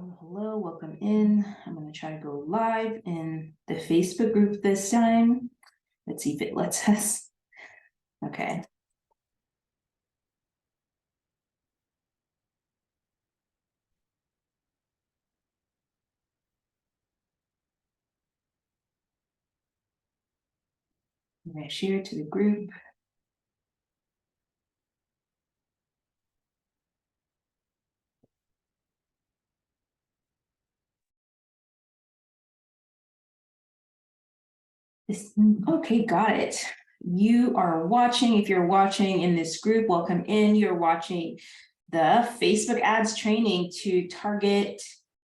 Hello, welcome in. I'm going to try to go live in the Facebook group this time. Let's see if it lets us. Okay. I'm going to share to the group. Okay, got it. You are watching. If you're watching in this group, welcome in. You're watching the Facebook ads training to target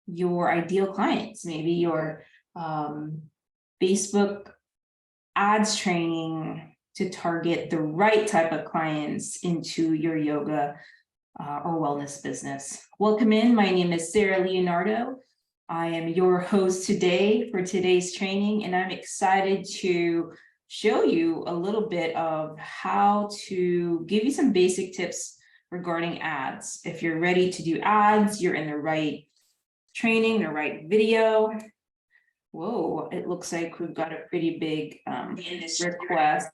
your ideal clients, maybe your Facebook ads training to target the right type of clients into your yoga or wellness business. Welcome in. My name is Sarah Leonardo. I am your host today for today's training, and I'm excited to show you a little bit of how to give you some basic tips regarding ads. If you're ready to do ads, you're in the right training, the right video. Whoa, it looks like we've got a pretty big request.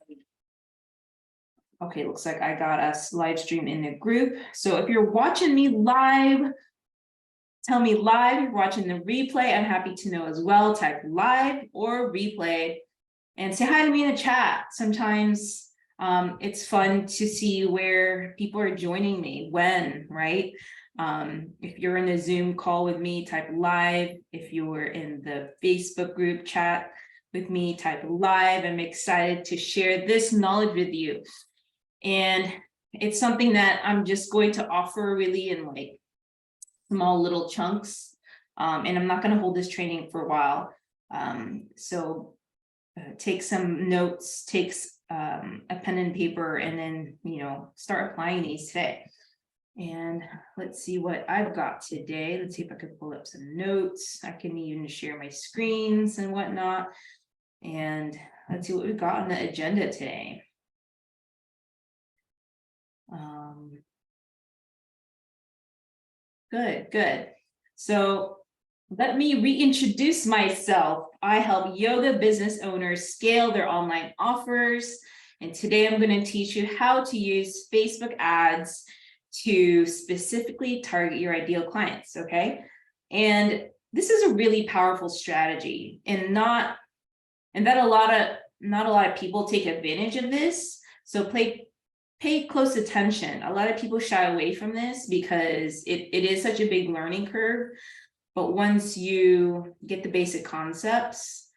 Okay, looks like I got us live stream in the group. So if you're watching me live, tell me live. If you're watching the replay, I'm happy to know as well. Type live or replay and say hi to me in the chat. Sometimes it's fun to see where people are joining me, when, right? If you're in a Zoom call with me, type live. If you're in the Facebook group chat with me, type live. I'm excited to share this knowledge with you. And it's something that I'm just going to offer really in like small little chunks. And I'm not going to hold this training for a while. So take some notes, take a pen and paper, and then, start applying these today. And let's see what I've got today. Let's see if I can pull up some notes. I can even share my screens and whatnot. And let's see what we've got on the agenda today. Good. So let me reintroduce myself. I help yoga business owners scale their online offers. And today I'm going to teach you how to use Facebook ads to specifically target your ideal clients, okay? And this is a really powerful strategy, and not that not a lot of people take advantage of this. So pay close attention. A lot of people shy away from this because it is such a big learning curve. But once you get the basic concepts,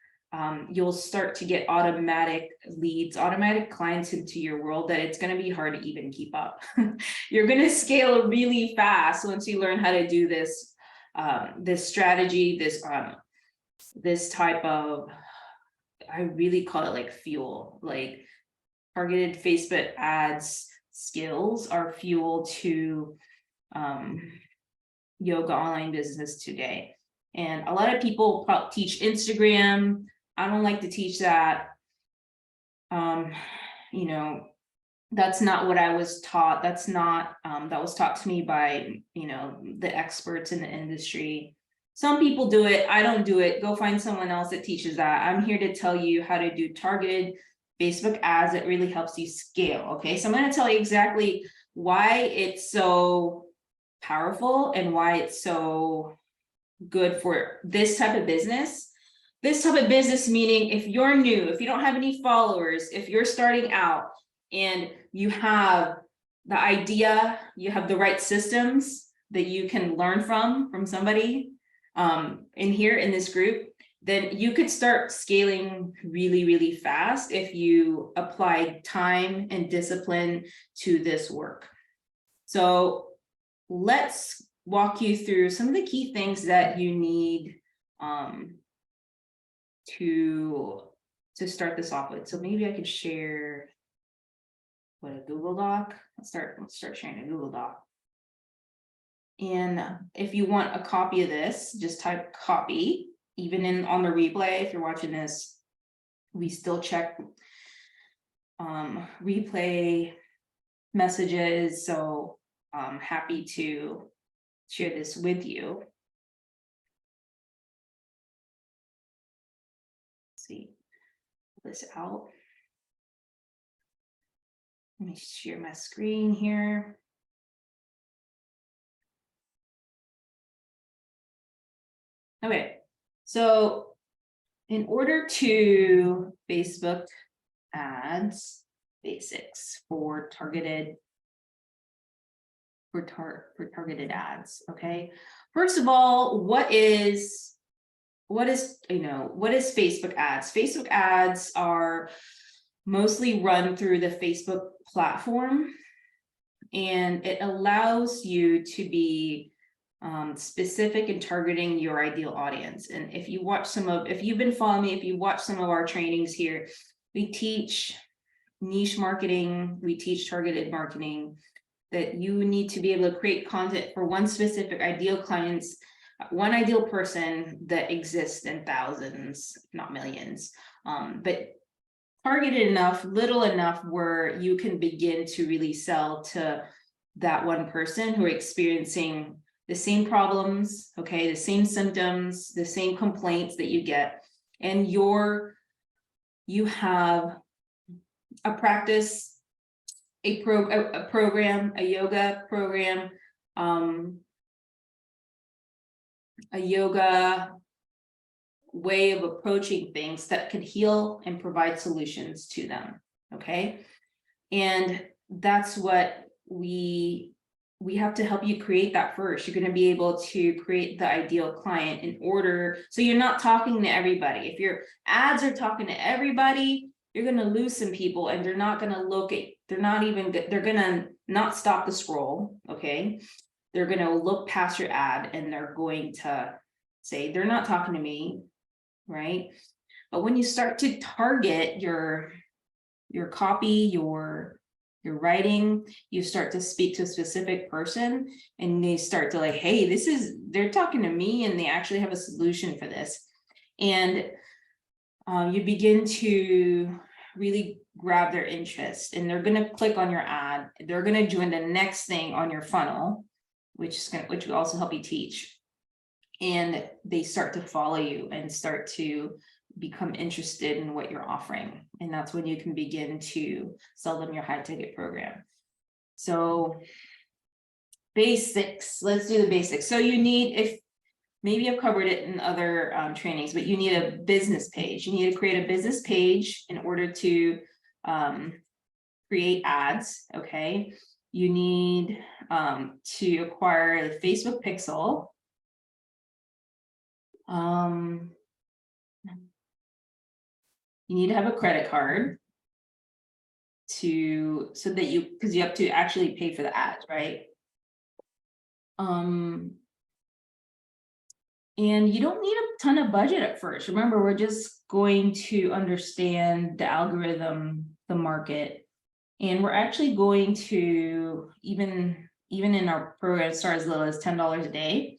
you'll start to get automatic leads, automatic clients into your world that it's going to be hard to even keep up. You're going to scale really fast once you learn how to do this, this strategy, this type of, I really call it like fuel, like targeted Facebook ads skills are fuel to yoga online business today. And a lot of people teach Instagram. I don't like to teach that. That's not what I was taught. That's not, that was taught to me by, the experts in the industry. Some people do it. I don't do it. Go find someone else that teaches that. I'm here to tell you how to do targeted Facebook ads that really helps you scale. Okay, so I'm going to tell you exactly why it's so powerful and why it's so good for this type of business. This type of business meaning if you're new, if you don't have any followers, if you're starting out and you have the idea, you have the right systems that you can learn from somebody in here in this group, then you could start scaling really, really fast if you apply time and discipline to this work. So let's walk you through some of the key things that you need to start this off with. So maybe I could share a Google Doc. Let's start sharing a Google Doc. And if you want a copy of this, just type copy. Even on the replay, if you're watching this, we still check replay messages. So I'm happy to share this with you. this out. Let me share my screen here. Okay, so in order to Facebook ads basics for targeted ads, okay? First of all, what is Facebook ads? Facebook ads are mostly run through the Facebook platform, and it allows you to be specific in targeting your ideal audience. And if you've been following me, if you watch some of our trainings here, we teach niche marketing, we teach targeted marketing, that you need to be able to create content for one specific ideal clients, one ideal person that exists in thousands, not millions, but targeted enough, little enough where you can begin to really sell to that one person who are experiencing the same problems, okay, the same symptoms, the same complaints that you get, and you have a practice, a program, a yoga program, a yoga way of approaching things that could heal and provide solutions to them, okay? And that's what we have to help you create that first. You're going to be able to create the ideal client in order, so you're not talking to everybody. If your ads are talking to everybody, you're going to lose some people, and they're not going to look at, they're going to not stop the scroll, okay? They're going to look past your ad and they're going to say, they're not talking to me, right? But when you start to target your copy, your writing, you start to speak to a specific person, and they start to like, hey, they're talking to me and they actually have a solution for this. And you begin to really grab their interest, and they're going to click on your ad. They're going to join the next thing on your funnel, which will also help you teach. And they start to follow you and start to become interested in what you're offering. And that's when you can begin to sell them your high ticket program. So basics, let's do the basics. So you need, if maybe I've covered it in other trainings, but you need a business page. You need to create a business page in order to create ads, okay? You need to acquire the Facebook pixel. You need to have a credit card because you have to actually pay for the ads, right? And you don't need a ton of budget at first. Remember, we're just going to understand the algorithm, the market, and we're actually going to even in our program start as little as $10 a day,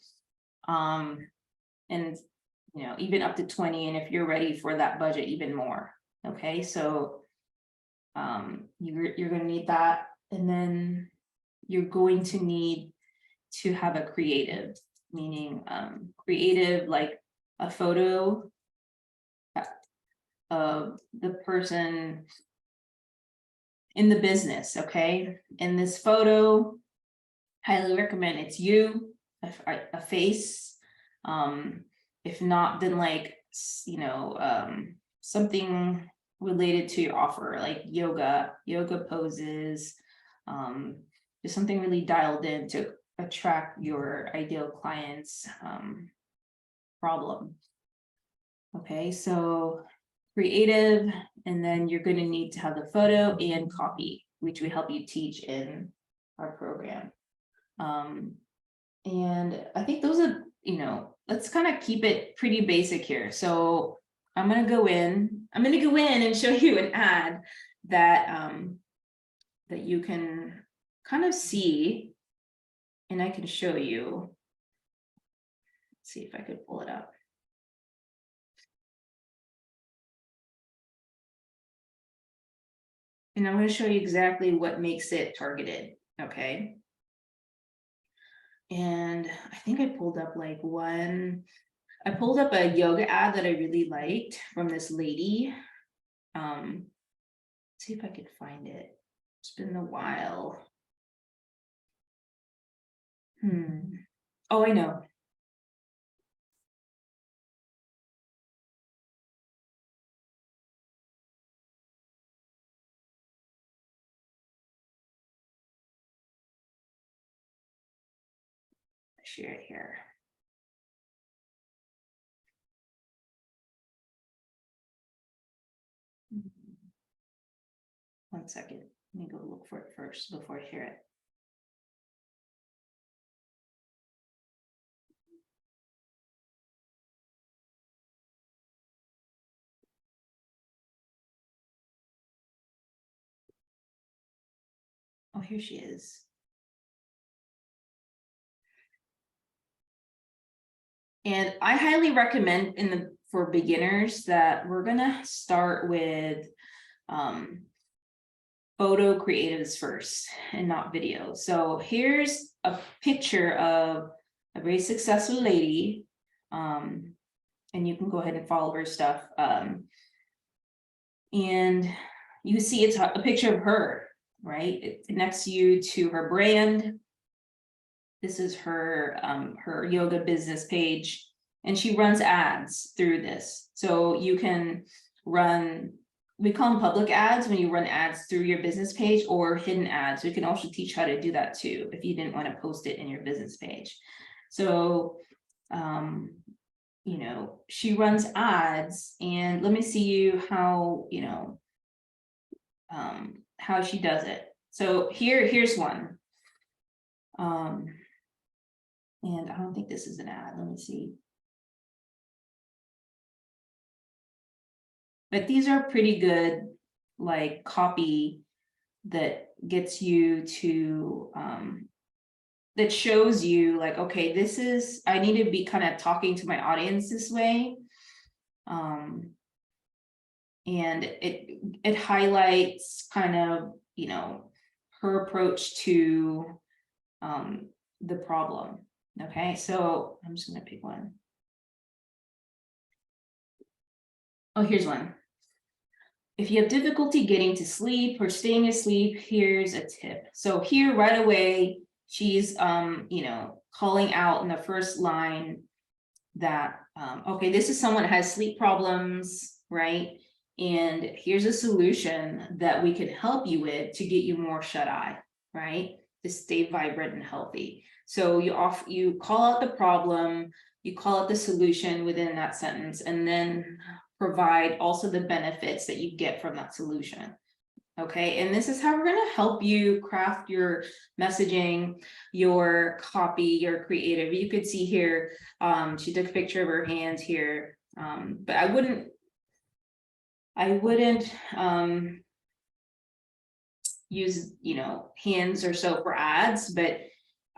and even up to 20, and if you're ready for that budget, even more. Okay, so you're going to need that, and then you're going to need to have a creative, meaning creative, like a photo of the person in the business, okay? In this photo, highly recommend it's you, a face. If not, then like something related to your offer, like yoga poses, just something really dialed in to attract your ideal client's problem. Okay, so creative, and then you're going to need to have the photo and copy, which we help you teach in our program. And I think those are, let's kind of keep it pretty basic here. So I'm going to go in and show you an ad that that you can kind of see, and I can show you. Let's see if I could pull it up. And I'm going to show you exactly what makes it targeted, okay? And I think I pulled up a yoga ad that I really liked from this lady. See if I could find it. It's been a while. Oh, I know. Share it here. One second. Let me go look for it first before I share it. Oh, here she is. And I highly recommend for beginners that we're gonna start with photo creatives first and not video. So here's a picture of a very successful lady. And you can go ahead and follow her stuff. And you see it's a picture of her, right? It connects you to her brand. This is her her yoga business page, and she runs ads through this. So you can run, we call them public ads when you run ads through your business page, or hidden ads. We can also teach how to do that too if you didn't want to post it in your business page. So you know, she runs ads, and let me see you how, you know, how she does it. So here's one. And I don't think this is an ad. Let me see. But these are pretty good, like, copy that gets you to that shows you like, okay, this is, I need to be kind of talking to my audience this way. And it highlights kind of, you know, her approach to the problem. Okay, so I'm just gonna pick one. Oh, here's one. If you have difficulty getting to sleep or staying asleep, here's a tip. So here right away, she's you know, calling out in the first line that okay, this is someone that has sleep problems, right? And here's a solution that we can help you with to get you more shut-eye, right? To stay vibrant and healthy. So you call out the problem, you call out the solution within that sentence, and then provide also the benefits that you get from that solution. Okay, and this is how we're going to help you craft your messaging, your copy, your creative. You could see here, she took a picture of her hands here, but I wouldn't use, you know, hands or so for ads, but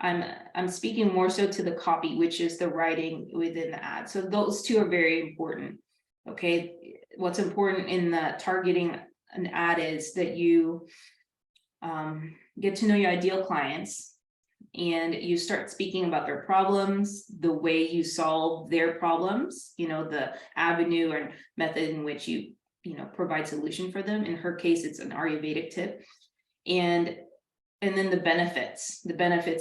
I'm speaking more so to the copy, which is the writing within the ad. So those two are very important. Okay, what's important in the targeting an ad is that you get to know your ideal clients, and you start speaking about their problems, the way you solve their problems, you know, the avenue or method in which you know, provide solution for them. In her case, it's an Ayurvedic tip. And then the benefits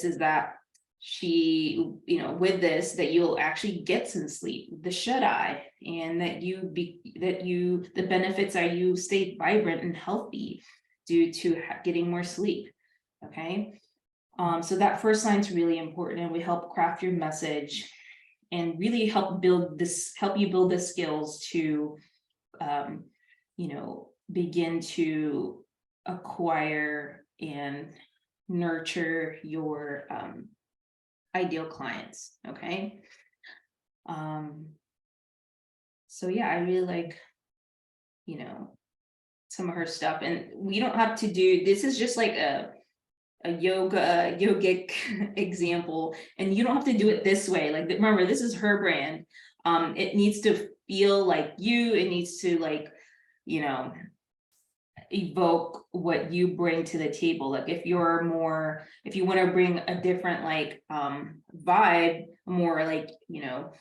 is that she, you know, with this, that you'll actually get some sleep, the shut-eye, and that the benefits are you stay vibrant and healthy due to getting more sleep. Okay, so that first line is really important, and we help craft your message and really help you build the skills to you know, begin to acquire and nurture your ideal clients. Okay, so yeah, I really like, you know, some of her stuff, and we don't have to do this. Is just like a yogic example, and you don't have to do it this way. Like, remember, this is her brand. It needs to feel like you. It needs to, like, you know, evoke what you bring to the table. Like, if you want to bring a different, like, vibe, more like, you know,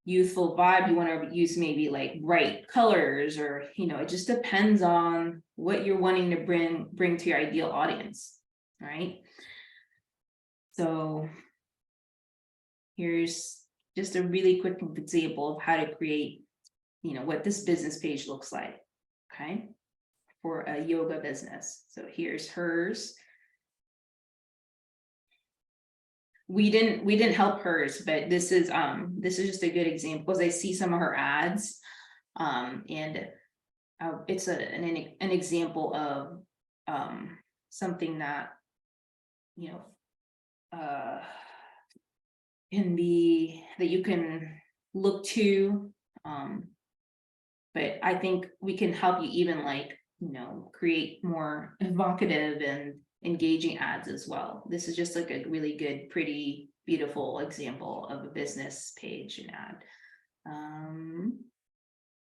youthful vibe, you want to use maybe like bright colors, or, it just depends on what you're wanting to bring to your ideal audience, right? So here's just a really quick example of how to create, what this business page looks like, okay, for a yoga business. So here's hers. We didn't help hers, but this is just a good example, because I see some of her ads, and it's an example of something that can be, that you can look to, but I think we can help you even create more evocative and engaging ads as well. This is just like a really good, pretty, beautiful example of a business page and ad.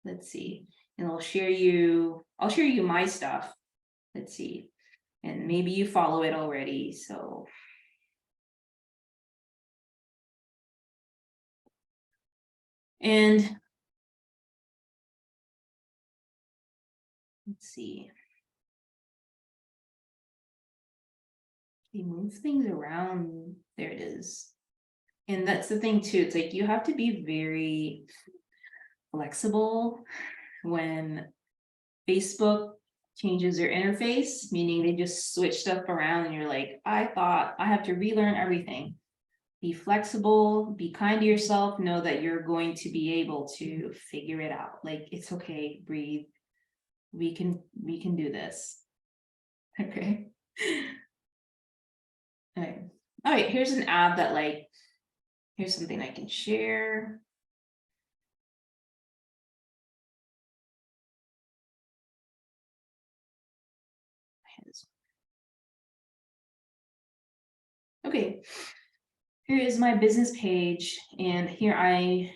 Let's see, and I'll share you my stuff. Let's see, and maybe you follow it already, so. And let's see. They move things around. There it is. And that's the thing too. It's like you have to be very flexible when Facebook changes their interface, meaning they just switch stuff around and you're like, I thought I have to relearn everything. Be flexible, be kind to yourself, know that you're going to be able to figure it out. Like, it's okay, breathe. We can do this. Okay. Okay. All right, here's an ad that here's something I can share. Okay, here is my business page, and here I,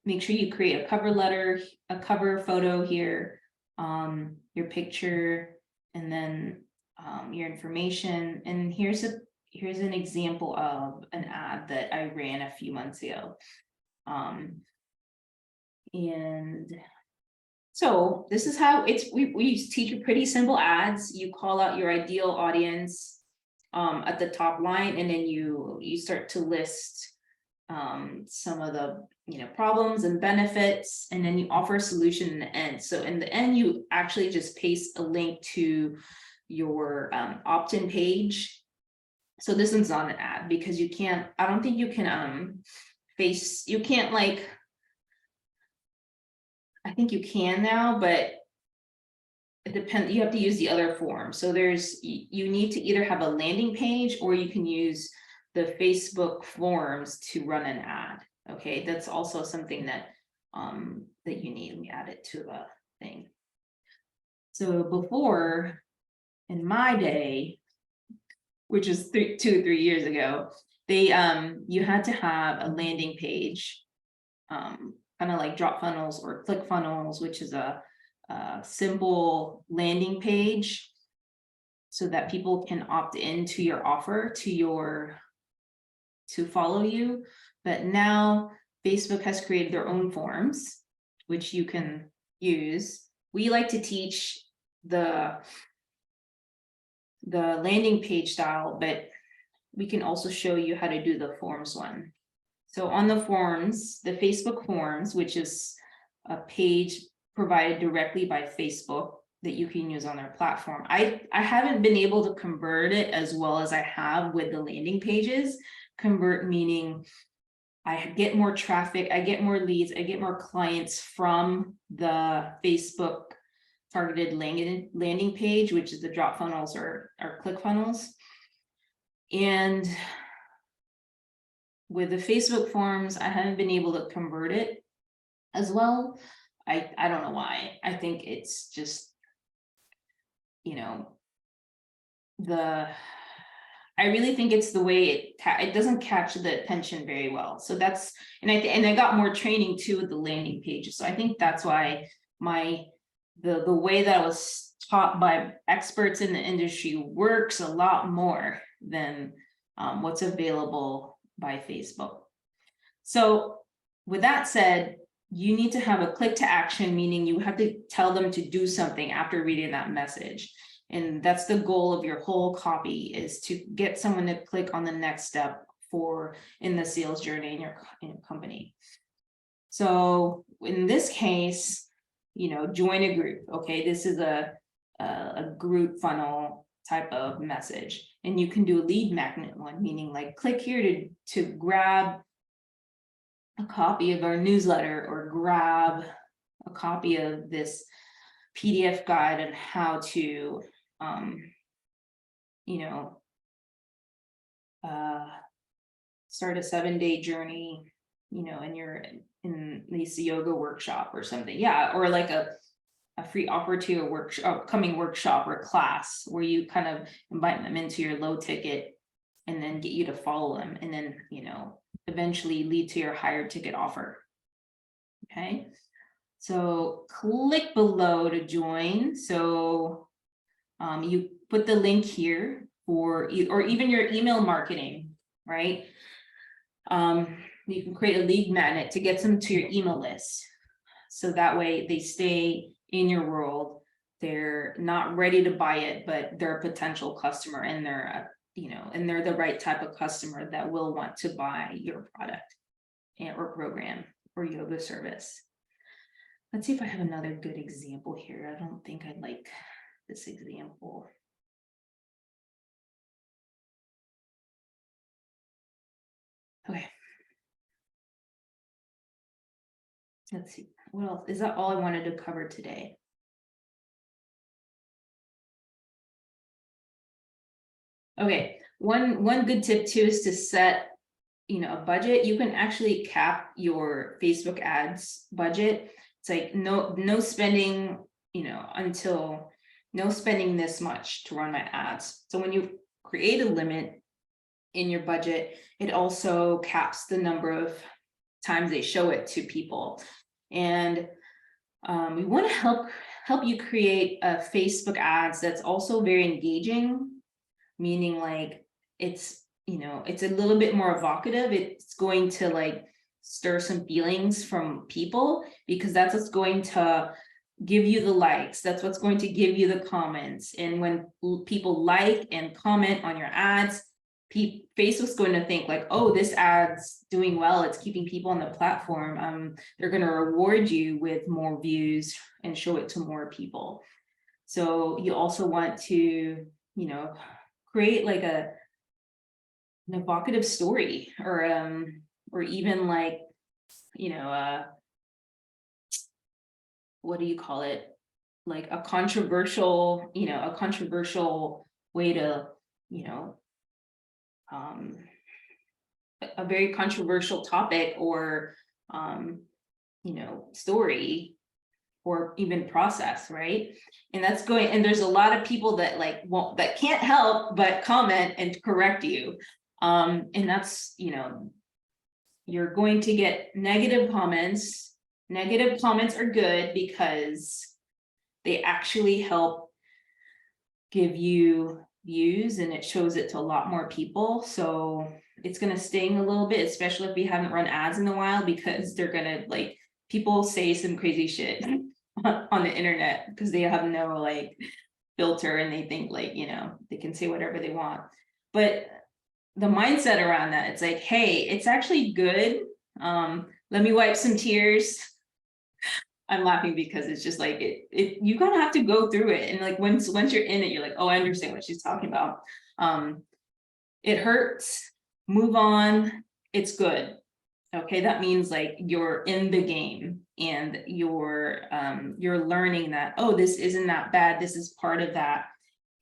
make sure you create a cover letter, a cover photo here, your picture, and then your information. And here's an example of an ad that I ran a few months ago. And so this is how we teach pretty simple ads. You call out your ideal audience at the top line, and then you start to list some of the problems and benefits, and then you offer a solution in the end. So in the end, you actually just paste a link to your opt-in page. So this one's not an ad, because you can't, I don't think you can you can't I think you can now, but it depends. You have to use the other form. So you need to either have a landing page, or you can use the Facebook forms to run an ad. Okay, that's also something that you need. Let me add it to the thing. So before, in my day, which is 2 or 3 years ago, they you had to have a landing page, kind of like drop funnels or click funnels, which is a simple landing page, so that people can opt into your offer to follow you. But now Facebook has created their own forms, which you can use. We like to teach the landing page style, but we can also show you how to do the forms one. So on the forms, the Facebook forms, which is a page provided directly by Facebook that you can use on their platform. I haven't been able to convert it as well as I have with the landing pages. Convert meaning I get more traffic, I get more leads, I get more clients from the Facebook targeted landing page, which is the drop funnels or click funnels. And with the Facebook forms, I haven't been able to convert it as well. I don't know why. I think it's just, I really think it's the way it doesn't catch the attention very well. So that's, and I got more training too with the landing pages. So I think that's why the way that I was taught by experts in the industry works a lot more than what's available by Facebook. So with that said, you need to have a click to action, meaning you have to tell them to do something after reading that message. And that's the goal of your whole copy, is to get someone to click on the next step in the sales journey in your company. So in this case, join a group. Okay, this is a group funnel type of message, and you can do a lead magnet one, meaning like click here to grab a copy of our newsletter, or grab a copy of this PDF guide on how to start a 7-day journey, in this yoga workshop or something. Yeah, or like a free offer to a upcoming workshop or class, where you kind of invite them into your low ticket and then get you to follow them, and then eventually lead to your higher ticket offer. Okay, so click below to join. So you put the link here or even your email marketing, right? You can create a lead magnet to get them to your email list, so that way they stay in your world. They're not ready to buy it, but they're a potential customer, and they're and they're the right type of customer that will want to buy your product or program or yoga service. Let's see if I have another good example here. I don't think I like this example. Okay. Let's see, what else? Is that all I wanted to cover today? Okay, one good tip too is to set a budget. You can actually cap your Facebook ads budget. It's like no spending, until no spending this much to run my ads. So when you create a limit in your budget, it also caps the number of times they show it to people. And we want to help you create a Facebook ads that's also very engaging, meaning like it's a little bit more evocative. It's going to like stir some feelings from people, because that's what's going to give you the likes. That's what's going to give you the comments. And when people like and comment on your ads, Facebook's going to think like, oh, this ad's doing well. It's keeping people on the platform. They're going to reward you with more views and show it to more people. So you also want to, create like an evocative story, or even like, what do you call it? Like a controversial way to, a very controversial topic, or story, or even process, right? And there's a lot of people that that can't help but comment and correct you, and that's you're going to get negative comments. Negative comments are good because they actually help give you views, and it shows it to a lot more people. So it's going to sting a little bit, especially if you haven't run ads in a while, because they're going to people say some crazy shit on the internet because they have no filter, and they think they can say whatever they want. But the mindset around that, it's like, hey, it's actually good. Let me wipe some tears. I'm laughing because it's just like you kind of have to go through it, and once you're in it, you're like, oh, I understand what she's talking about. It hurts, move on, it's good. Okay, that means you're in the game, and you're learning that, oh, this isn't that bad, this is part of that,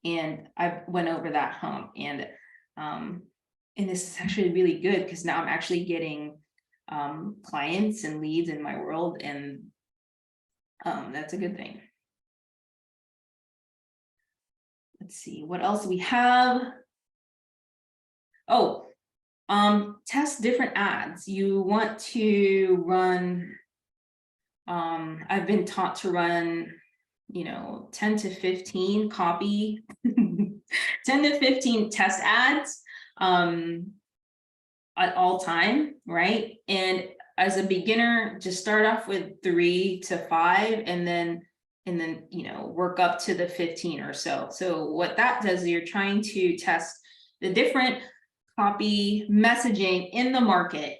and I went over that hump, and this is actually really good because now I'm actually getting clients and leads in my world, and that's a good thing. Let's see what else we have. Oh, test different ads. You want to run, I've been taught to run 10 to 15 copy 10 to 15 test ads at all time, right? And as a beginner, just start off with 3 to 5, and then work up to the 15 or so. So what that does is you're trying to test the different copy messaging in the market.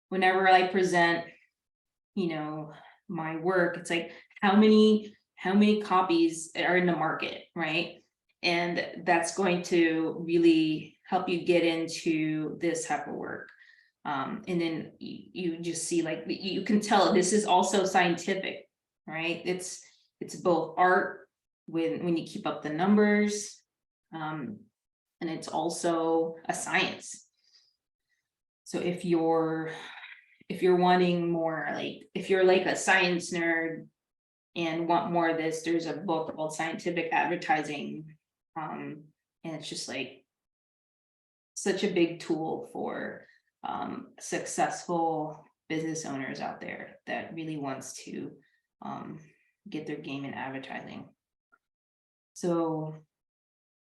Whenever I present, my work, it's like how many copies are in the market, right? And that's going to really help you get into this type of work. And then you just see, like, you can tell this is also scientific, right? It's both art when you keep up the numbers, and it's also a science. So if you're wanting more, like if you're like a science nerd and want more of this, there's a book called Scientific Advertising, and it's just like such a big tool for successful business owners out there that really wants to get their game in advertising. So,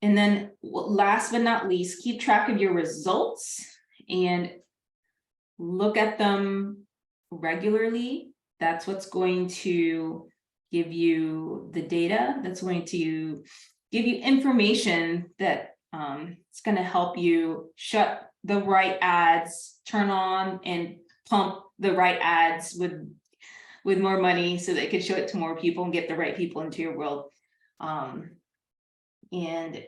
and then last but not least, keep track of your results and look at them regularly. That's what's going to give you the data. That's going to give you information that it's going to help you shut the right ads, turn on and pump the right ads with more money so that it could show it to more people and get the right people into your world. And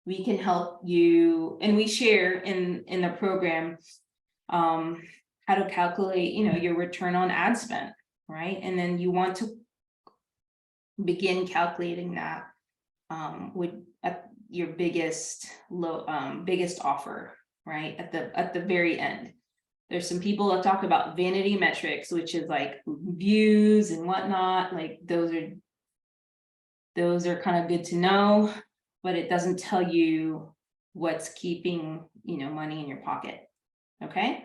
we can help you, and we share in the program how to calculate, your return on ad spend, right? And then you want to begin calculating that with your biggest offer, right? At the very end. There's some people that talk about vanity metrics, which is like views and whatnot. Like those are kind of good to know, but it doesn't tell you what's keeping, money in your pocket. Okay.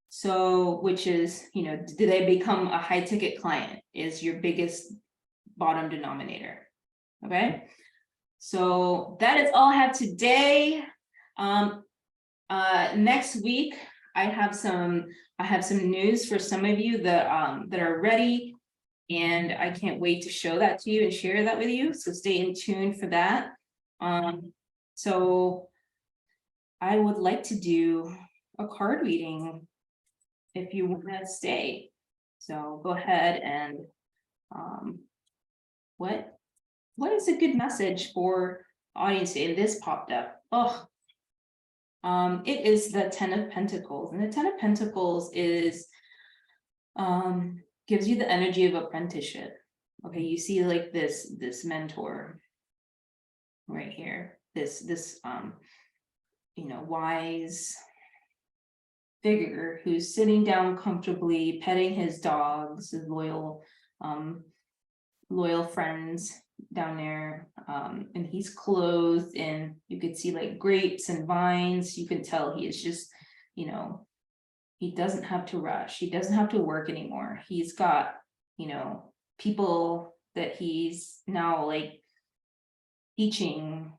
So, which is, do they become a high ticket client is your biggest bottom denominator. Okay. So that is all I have today. Next week, I have some news for some of you that are ready, and I can't wait to show that to you and share that with you. So stay in tune for that. So I would like to do a card reading if you want to stay. So go ahead and what is a good message for audience today? This popped up. It is the 10 of Pentacles, and the 10 of Pentacles is gives you the energy of apprenticeship. Okay, you see like this mentor right here, this wise figure who's sitting down comfortably, petting his dogs, his loyal friends down there, and he's clothed in, you could see like grapes and vines. You can tell he is just, he doesn't have to rush, he doesn't have to work anymore. He's got, people that he's now like teaching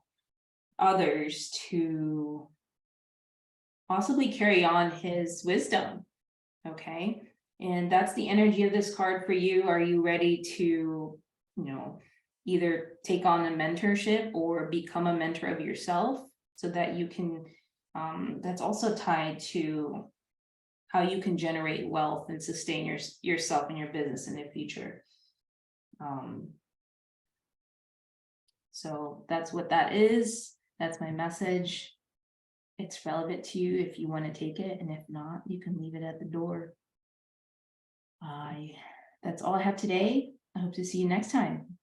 others to possibly carry on his wisdom. Okay, and that's the energy of this card for you. Are you ready to, either take on a mentorship or become a mentor of yourself, so that you can, that's also tied to how you can generate wealth and sustain yourself and your business in the future. So that's what that is. That's my message. It's relevant to you if you want to take it, and if not, you can leave it at the door. That's all I have today. I hope to see you next time.